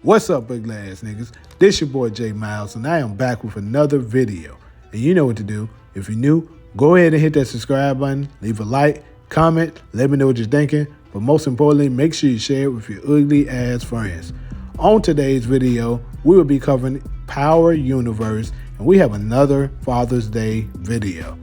What's up, big ass niggas? This your boy J Miles, and I am back with another video. And you know what to do. If you're new, go ahead and hit that subscribe button, leave a like, comment, let me know what you're thinking. But most importantly, make sure you share it with your ugly ass friends. On today's video, we will be covering Power Universe, and we have another Father's Day video.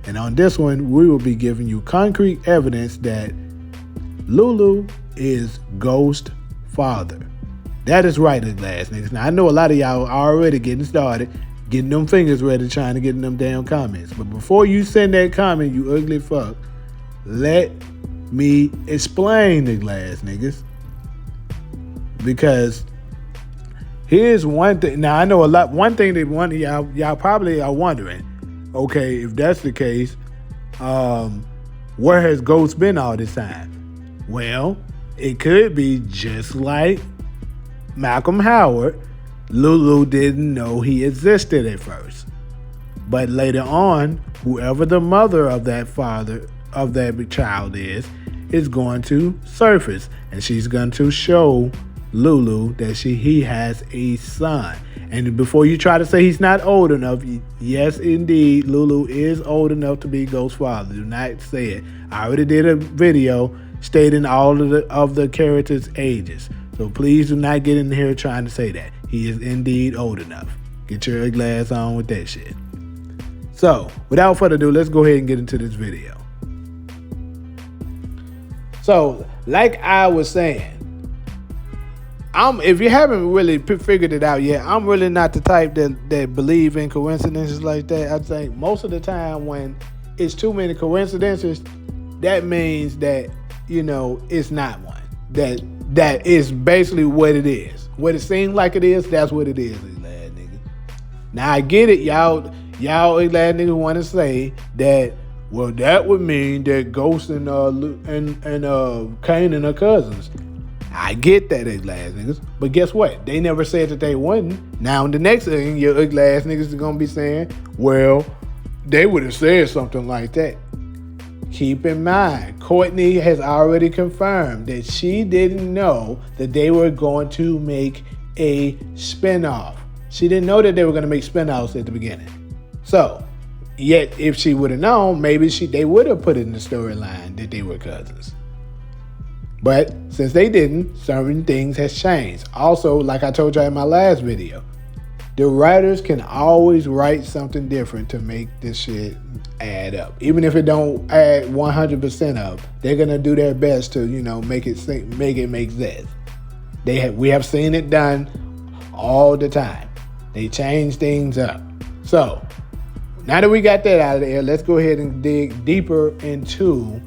And on this one, we will be giving you concrete evidence that Lulu is Ghost's father. That is right, ugly ass niggas. Now, I know a lot of y'all are already getting started, getting them fingers ready, trying to get in them damn comments. But before you send that comment, you ugly fuck, let me explain, ugly ass niggas. Because here's one thing. Now, I know one thing that one of y'all probably are wondering, okay, if that's the case, where has Ghost been all this time? Well, it could be just like Malcolm Howard. Lulu didn't know he existed at first. But later on, whoever the mother of that father of that child is going to surface. And she's going to show Lulu that he has a son. And before you try to say he's not old enough, yes, indeed, Lulu is old enough to be Ghost's father. Do not say it. I already did a video stating all of the characters' ages. So please do not get in here trying to say that. He is indeed old enough. Get your glass on with that shit. So, without further ado, let's go ahead and get into this video. So, like I was saying, if you haven't really figured it out yet, I'm really not the type that believe in coincidences like that. I think most of the time when it's too many coincidences, that means that, it's not one. That is basically what it is. What it seems like it is, that's what it is, lad nigga. Now I get it, y'all lad niggas want to say that, well, that would mean that Ghost and Kanan are cousins. I get that, ugly ass niggas. But guess what? They never said that they wouldn't. Now, the next thing your ugly ass niggas are going to be saying, well, they would have said something like that. Keep in mind, Courtney has already confirmed that she didn't know that they were going to make a spinoff. She didn't know that they were going to make spinoffs at the beginning. So, yet if she would have known, maybe they would have put it in the storyline that they were cousins. But since they didn't, certain things has changed. Also, like I told you in my last video, the writers can always write something different to make this shit add up. Even if it don't add 100% up, they're gonna do their best to, make it make sense. We have seen it done all the time. They change things up. So now that we got that out of there, let's go ahead and dig deeper into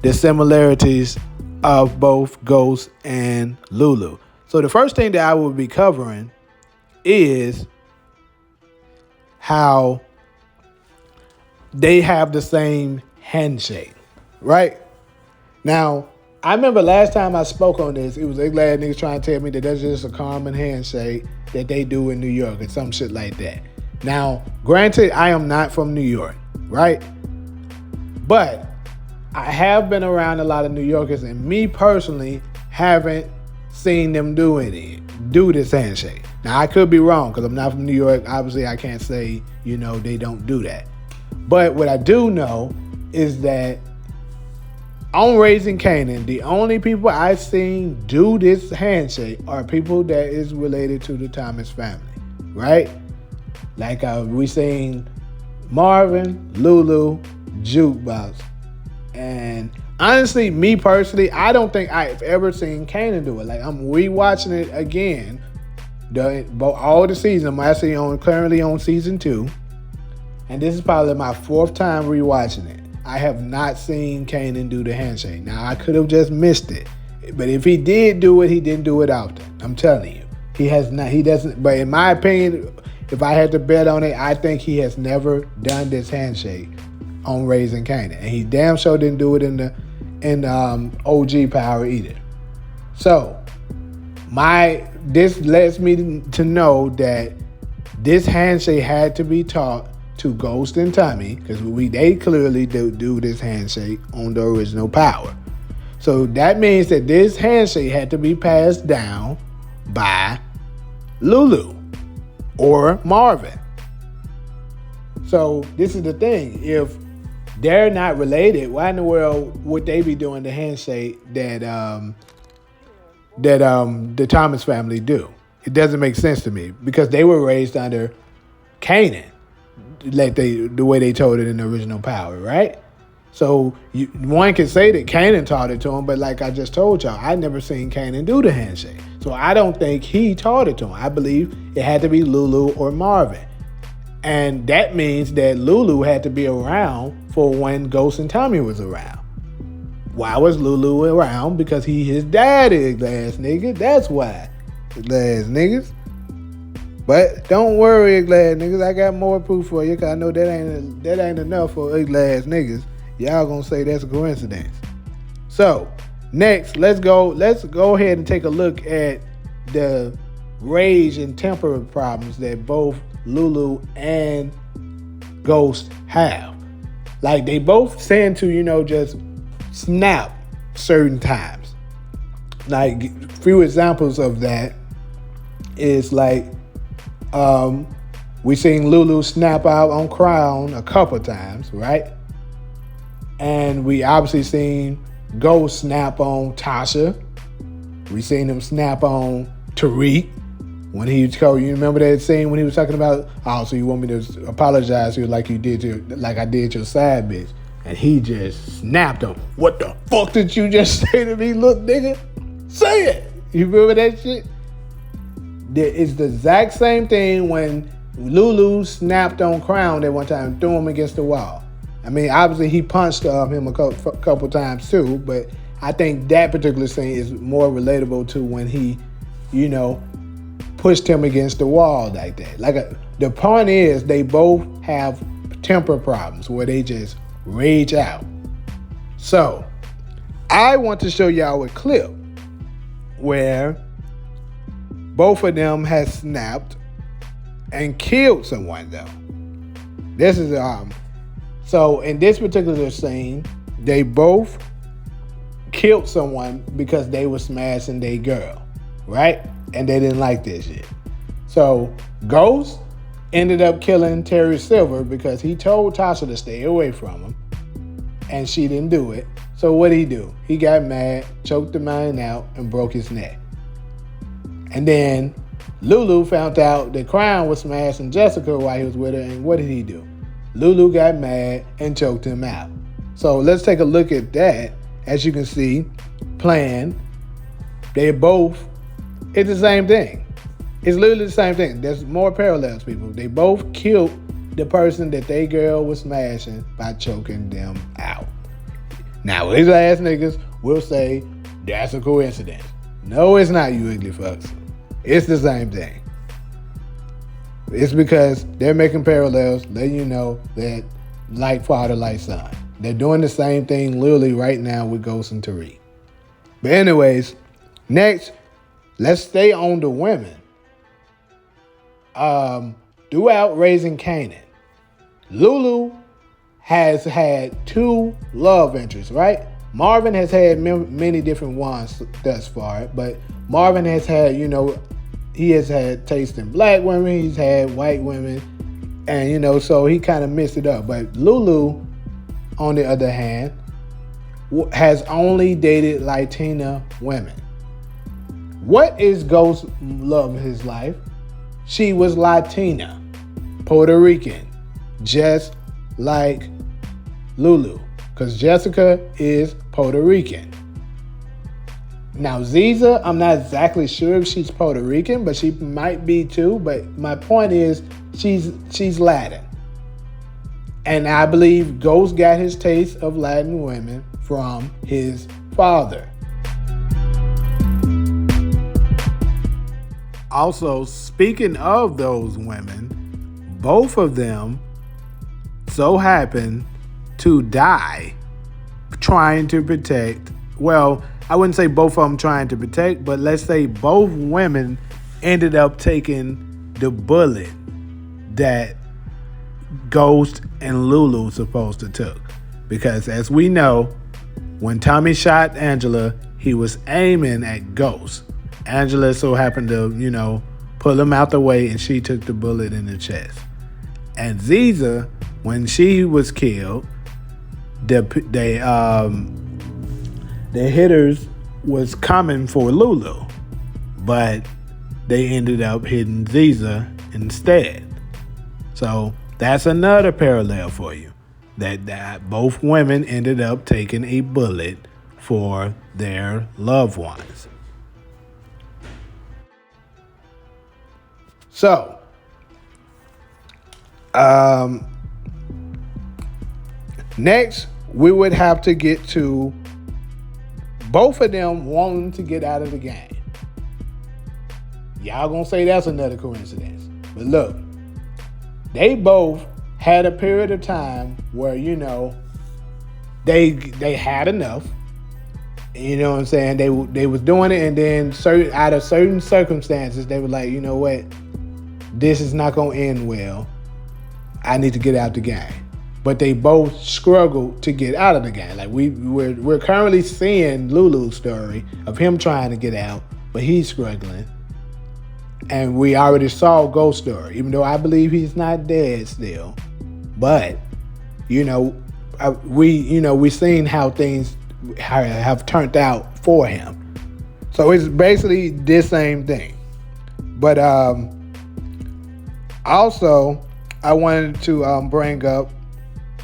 the similarities of both Ghost and Lulu. So the first thing that I will be covering is how they have the same handshake, right? Now, I remember last time I spoke on this, it was a glad niggas trying to tell me that that's just a common handshake that they do in New York or some shit like that. Now, granted, I am not from New York, right? But I have been around a lot of New Yorkers, and me personally haven't seen them do this handshake. Now, I could be wrong because I'm not from New York. Obviously, I can't say, they don't do that. But what I do know is that on Raising Kanan, the only people I've seen do this handshake are people that is related to the Thomas family, right? Like we seen Marvin, Lulu, Jukebox. And honestly, me personally, I don't think I've ever seen Kanan do it. Like, I'm rewatching it again, all the seasons. I'm actually currently on season 2. And this is probably my 4th time rewatching it. I have not seen Kanan do the handshake. Now, I could have just missed it. But if he did do it, he didn't do it often. I'm telling you. He has not. He doesn't. But in my opinion, if I had to bet on it, I think he has never done this handshake on Raising Kanan. And he damn sure didn't do it in OG Power either. So, this lets me to know that this handshake had to be taught to Ghost and Tommy, because they clearly do this handshake on the original Power. So that means that this handshake had to be passed down by Lulu or Marvin. So this is the thing. If they're not related, why in the world would they be doing the handshake that the Thomas family do? It doesn't make sense to me because they were raised under Canaan, like the way they told it in the original Power, right? So one can say that Canaan taught it to him, but like I just told y'all, I never seen Canaan do the handshake. So I don't think he taught it to him. I believe it had to be Lulu or Marvin. And that means that Lulu had to be around for when Ghost and Tommy was around. Why was Lulu around? Because he his daddy, ass nigga. That's why. Ass niggas. But don't worry, ass niggas. I got more proof for you, because I know that ain't enough for ugly ass niggas. Y'all gonna say that's a coincidence. So, next, let's go ahead and take a look at the rage and temper problems that both Lulu and Ghost have. Like, they both tend to, just snap certain times. Like, few examples of that is like, we seen Lulu snap out on Crown a couple times, right? And we obviously seen Ghost snap on Tasha. We seen him snap on Tariq. When he told you remember that scene when he was talking about, oh, so you want me to apologize to you like I did your side bitch. And he just snapped him. What the fuck did you just say to me, look nigga? Say it. You remember that shit? It's the exact same thing when Lulu snapped on Crown that one time, threw him against the wall. I mean, obviously he punched him a couple times too, but I think that particular scene is more relatable to when he, pushed him against the wall like that. The point is, they both have temper problems where they just rage out. So, I want to show y'all a clip where both of them has snapped and killed someone though. This is so in this particular scene, they both killed someone because they were smashing their girl, right? And they didn't like this shit. So Ghost ended up killing Terry Silver because he told Tasha to stay away from him, and she didn't do it. So what did he do? He got mad, choked the man out, and broke his neck. And then Lulu found out that Crown was smashing Jessica while he was with her, and what did he do? Lulu got mad and choked him out. So let's take a look at that. As you can see, playing, it's the same thing. It's literally the same thing. There's more parallels, people. They both killed the person that they girl was smashing by choking them out. Now, his ass niggas will say, that's a coincidence. No, it's not, you ugly fucks. It's the same thing. It's because they're making parallels, letting you know that like father, like son. They're doing the same thing literally right now with Ghost and Tariq. But anyways, next, let's stay on the women. Throughout raising Canaan, Lulu has had 2 love interests, right? Marvin has had many different ones thus far, but Marvin has had, he has had taste in black women, he's had white women, and, so he kind of mixed it up. But Lulu, on the other hand, has only dated Latina women. What is Ghost's love of his life? She was Latina, Puerto Rican, just like Lulu, because Jessica is Puerto Rican. Now, Ziza, I'm not exactly sure if she's Puerto Rican, but she might be too. But my point is, she's Latin. And I believe Ghost got his taste of Latin women from his father. Also, speaking of those women, both of them so happen to die trying to protect, well, I wouldn't say both of them trying to protect, but let's say both women ended up taking the bullet that Ghost and Lulu supposed to took. Because as we know, when Tommy shot Angela, he was aiming at Ghost. Angela so happened to, pull him out the way, and she took the bullet in the chest. And Ziza, when she was killed, the hitters was coming for Lulu, but they ended up hitting Ziza instead. So that's another parallel for you, that both women ended up taking a bullet for their loved ones. So, next we would have to get to both of them wanting to get out of the game. Y'all gonna say that's another coincidence. But look, they both had a period of time where, they had enough. You know what I'm saying? They was doing it, and then out of certain circumstances, they were like, you know what? This is not gonna end well. I need to get out the game. But they both struggled to get out of the game. Like we're currently seeing Lulu's story of him trying to get out, but he's struggling. And we already saw Ghost story, even though I believe he's not dead still. But we seen how things have turned out for him. So it's basically this same thing. But also, I wanted to bring up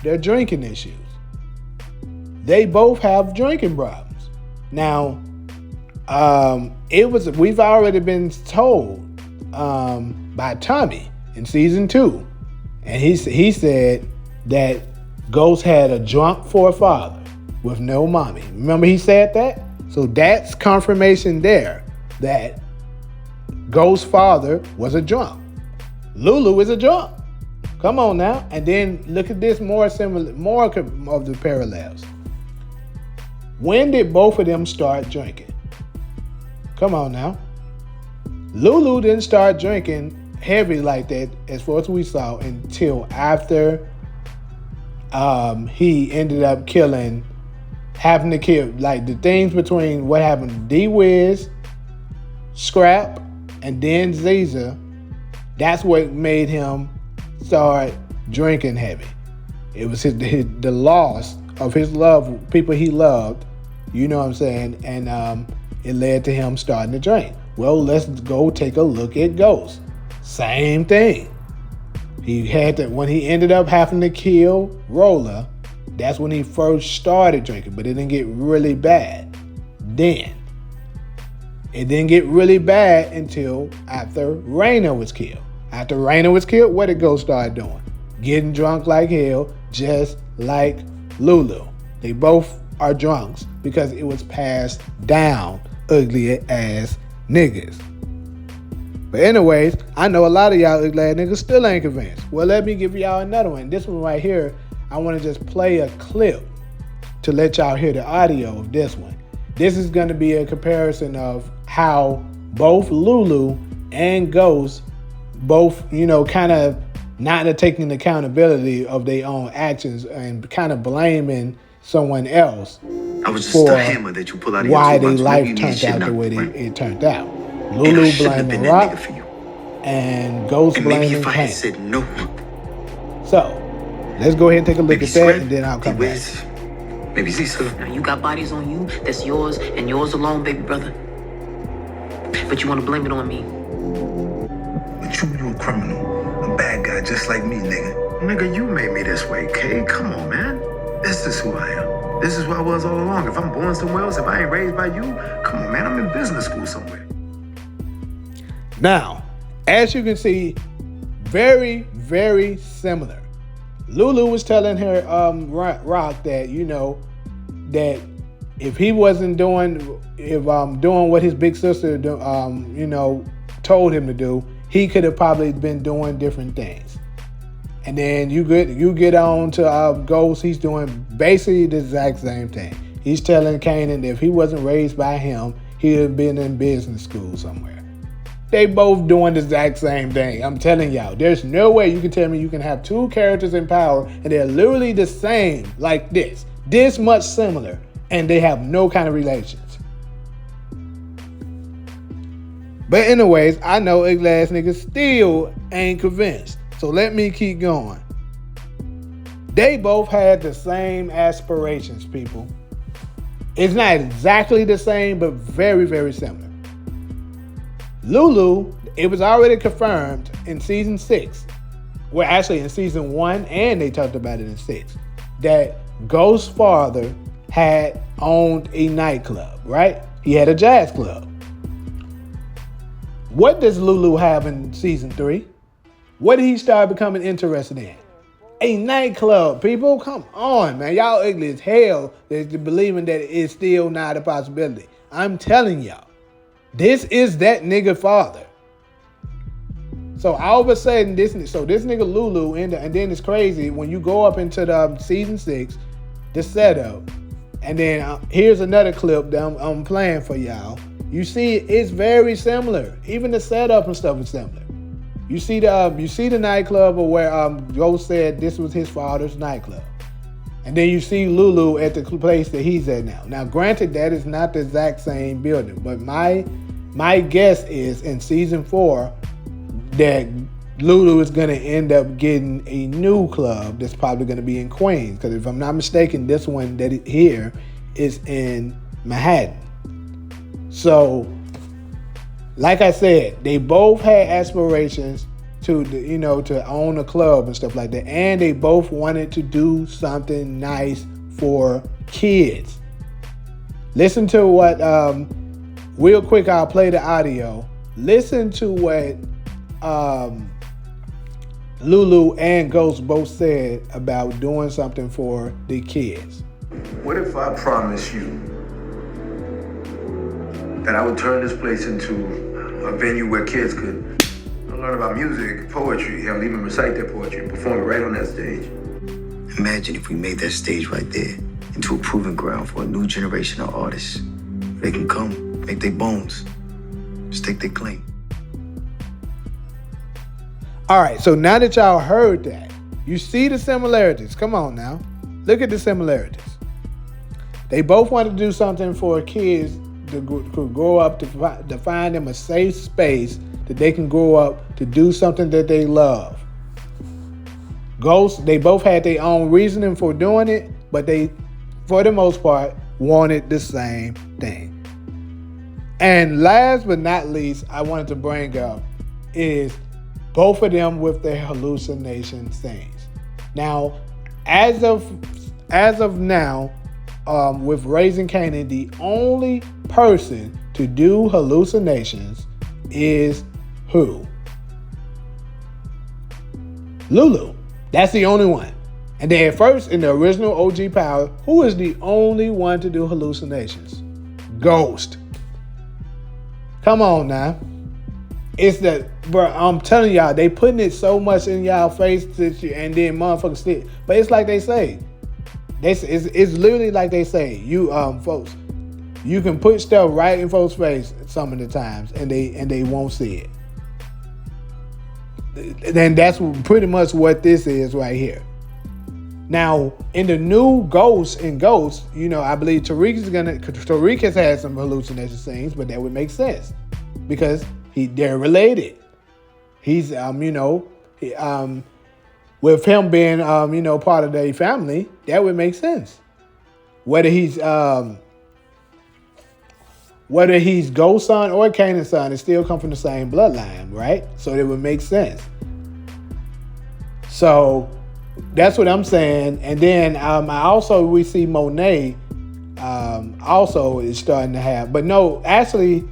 their drinking issues. They both have drinking problems. Now, we've already been told by Tommy in season 2, and he said that Ghost had a drunk forefather with no mommy. Remember he said that? So that's confirmation there that Ghost's father was a drunk. Lulu is a drunk. Come on now. And then look at this more of the parallels. When did both of them start drinking? Come on now. Lulu didn't start drinking heavy like that, as far as we saw, until after he ended up having to kill, like the things between what happened to D-Wiz, Scrap, and then Ziza. That's what made him start drinking heavy. It was the loss of his love, people he loved, you know what I'm saying? And it led to him starting to drink. Well, let's go take a look at Ghost. Same thing. When he ended up having to kill Rolla, that's when he first started drinking, but it didn't get really bad then. It didn't get really bad until after Raina was killed. After Raina was killed, what did Ghost start doing? Getting drunk like hell, just like Lulu. They both are drunks because it was passed down, ugly ass niggas. But anyways, I know a lot of y'all ugly ass niggas still ain't convinced. Well, let me give y'all another one. This one right here, I want to just play a clip to let y'all hear the audio of this one. This is going to be a comparison of how both Lulu and Ghost both, kind of not taking accountability of their own actions and kind of blaming someone else for that you pull out why their life turned out the way it turned out. Lulu blaming Rock and Ghost blaming Kane. No. So, let's go ahead and take a look at that, and then I'll come back. Maybe Ziza. Now you got bodies on you that's yours and yours alone, baby brother. But you want to blame it on me. But you a criminal, a bad guy just like me, nigga. Nigga, you made me this way, K. Come on, man. This is who I am. This is who I was all along. If I'm born somewhere else, if I ain't raised by you, come on, man. I'm in business school somewhere. Now, as you can see, very, very similar. Lulu was telling her Rock that, that if he wasn't doing what his big sister told him to do, he could have probably been doing different things. And then you get on to Ghost. He's doing basically the exact same thing. He's telling Kanan that if he wasn't raised by him, he'd have been in business school somewhere. They both doing the exact same thing. I'm telling y'all, there's no way you can tell me you can have two characters in power and they're literally the same, like this much similar, and they have no kind of relations. But anyways, I know ugly ass niggas still ain't convinced. So let me keep going. They both had the same aspirations, people. It's not exactly the same, but very, very similar. Lulu, it was already confirmed in season 6. Well, actually in season 1, and they talked about it in 6, that Ghost's father had owned a nightclub, right? He had a jazz club. What does Lulu have in season 3? What did he start becoming interested in? A nightclub, people. Come on, man. Y'all ugly as hell that believing that it's still not a possibility. I'm telling y'all, this is that nigga father. So all of a sudden, this nigga Lulu, and then it's crazy when you go up into the season 6, the setup, and then here's another clip that I'm playing for y'all. You see, it's very similar. Even the setup and stuff is similar. You see the nightclub where Ghost said this was his father's nightclub. And then you see Lulu at the place that he's at now. Now, granted, that is not the exact same building, but my guess is in season 4 that Lulu is going to end up getting a new club that's probably going to be in Queens. Because if I'm not mistaken, this one here is in Manhattan. So, like I said, they both had aspirations to own a club and stuff like that. And they both wanted to do something nice for kids. Listen to what, real quick, I'll play the audio. Listen to what Lulu and Ghost both said about doing something for the kids. What if I promise you that I would turn this place into a venue where kids could learn about music, poetry, hell, even recite their poetry and perform it right on that stage? Imagine if we made that stage right there into a proving ground for a new generation of artists. They can come, make their bones, stake their claim. All right, so now that y'all heard that, you see the similarities. Come on now. Look at the similarities. They both want to do something for kids to grow up, to find them a safe space that they can grow up to do something that they love. Ghost, they both had their own reasoning for doing it, but they, for the most part, wanted the same thing. And last but not least, I wanted to bring up is both of them with their hallucination things. Now, as of now, with Raising Kanan, the only person to do hallucinations is who? Lulu. That's the only one. And then at first, in the original OG Power, who is the only one to do hallucinations? Ghost. Come on now. It's that, bro, I'm telling y'all, they putting it so much in y'all face that you, and then motherfuckers stick. But it's like they say. It's literally like they say. You folks, you can put stuff right in folks' face some of the times, and they won't see it. And that's pretty much what this is right here. Now, in the new Ghost, I believe Tariq has had some hallucination scenes, but that would make sense because they're related. He's with him being part of their family, that would make sense. Whether he's Ghost's son or Kanan's son, it still come from the same bloodline, right? So it would make sense. So that's what I'm saying. And then we see Monet also is starting to have, but no, actually,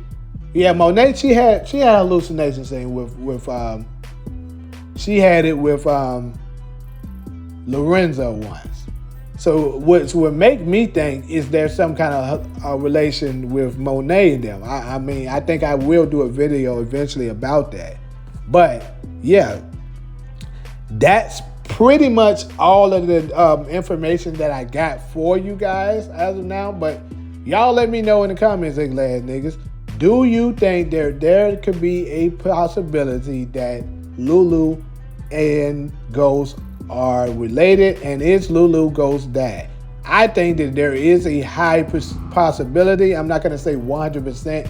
yeah, Monet, she had hallucinations thing with she had it with Lorenzo once. So what would make me think is there's some kind of a relation with Monet and them. I mean, I think I will do a video eventually about that. But yeah, that's pretty much all of the information that I got for you guys as of now. But y'all let me know in the comments, glad niggas. Do you think there could be a possibility that Lulu and Ghost are related, and is Lulu Ghost's dad? I think that there is a high possibility. I'm not going to say 100%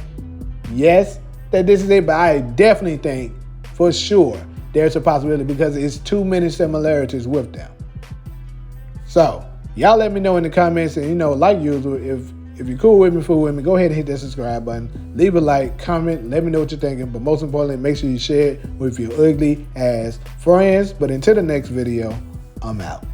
yes, that this is it, but I definitely think for sure there's a possibility because it's too many similarities with them. So y'all let me know in the comments, and like usual, if you're cool with me, fool with me, go ahead and hit that subscribe button. Leave a like, comment, let me know what you're thinking. But most importantly, make sure you share it with your ugly ass friends. But until the next video, I'm out.